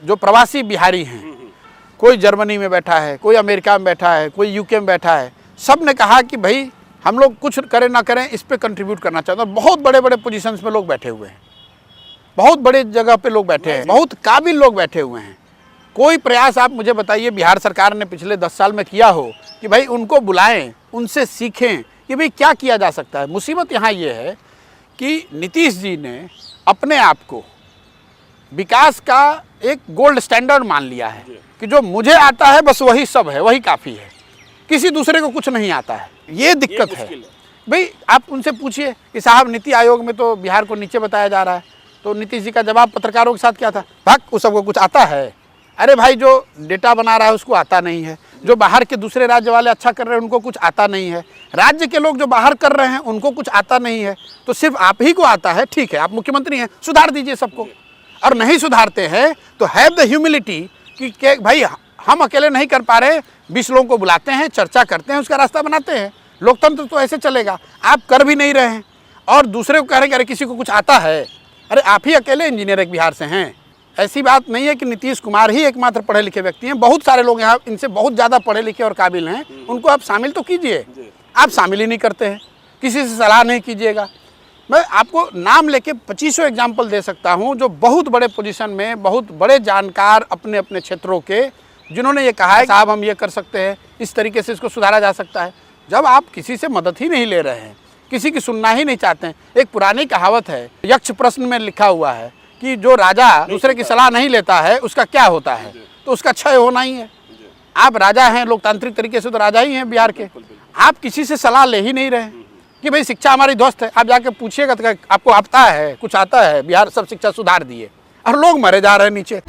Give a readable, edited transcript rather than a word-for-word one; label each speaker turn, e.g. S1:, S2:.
S1: जो प्रवासी बिहारी हैं, कोई जर्मनी में बैठा है, कोई अमेरिका में बैठा है, कोई यूके में बैठा है, सब ने कहा कि भाई हम लोग कुछ करें ना करें इस पे कंट्रीब्यूट करना चाहते हैं। बहुत बड़े बड़े पोजीशंस में लोग बैठे हुए हैं, बहुत बड़े जगह पे लोग बैठे हैं, बहुत काबिल लोग बैठे हुए हैं। कोई प्रयास आप मुझे बताइए बिहार सरकार ने पिछले 10 साल में किया हो कि भाई उनको बुलाएं, उनसे सीखें कि भाई क्या किया जा सकता है। मुसीबत यहाँ ये है कि नीतीश जी ने अपने आप को विकास का एक गोल्ड स्टैंडर्ड मान लिया है कि जो मुझे आता है बस वही सब है, वही काफ़ी है, किसी दूसरे को कुछ नहीं आता है। ये दिक्कत है भाई। आप उनसे पूछिए कि साहब नीति आयोग में तो बिहार को नीचे बताया जा रहा है, तो नीतीश जी का जवाब पत्रकारों के साथ क्या था? भाग, उस सबको कुछ आता है। अरे भाई जो डेटा बना रहा है उसको आता नहीं है, जो बाहर के दूसरे राज्य वाले अच्छा कर रहे हैं उनको कुछ आता नहीं है, राज्य के लोग जो बाहर कर रहे हैं उनको कुछ आता नहीं है, तो सिर्फ आप ही को आता है। ठीक है, आप मुख्यमंत्री हैं, सुधार दीजिए सबको। और नहीं सुधारते हैं तो हैव द ह्यूमिलिटी कि भाई हम अकेले नहीं कर पा रहे, 20 लोगों को बुलाते हैं, चर्चा करते हैं, उसका रास्ता बनाते हैं। लोकतंत्र तो ऐसे चलेगा। आप कर भी नहीं रहे हैं और दूसरे को कह रहे हैं अरे किसी को कुछ आता है। अरे आप ही अकेले इंजीनियर एक बिहार से हैं। ऐसी बात नहीं है कि नीतीश कुमार ही एकमात्र पढ़े लिखे व्यक्ति हैं, बहुत सारे लोग यहाँ इनसे बहुत ज़्यादा पढ़े लिखे और काबिल हैं, उनको आप शामिल तो कीजिए। आप शामिल ही नहीं करते हैं, किसी से सलाह नहीं कीजिएगा। मैं आपको नाम लेके 25 एग्जाम्पल दे सकता हूँ जो बहुत बड़े पोजीशन में, बहुत बड़े जानकार अपने अपने क्षेत्रों के, जिन्होंने ये कहा है साहब हम ये कर सकते हैं, इस तरीके से इसको सुधारा जा सकता है। जब आप किसी से मदद ही नहीं ले रहे हैं, किसी की सुनना ही नहीं चाहते हैं। एक पुरानी कहावत है, यक्ष प्रश्न में लिखा हुआ है कि जो राजा दूसरे की सलाह नहीं लेता है उसका क्या होता है, तो उसका क्षय होना ही है। आप राजा हैं, लोकतांत्रिक तरीके से तो राजा ही हैं बिहार के। आप किसी से सलाह ले ही नहीं रहे कि भाई शिक्षा हमारी दोस्त है। आप जाके पूछिएगा तो आपको आता है, कुछ आता है, बिहार सब शिक्षा सुधार दिए, और लोग मरे जा रहे हैं नीचे।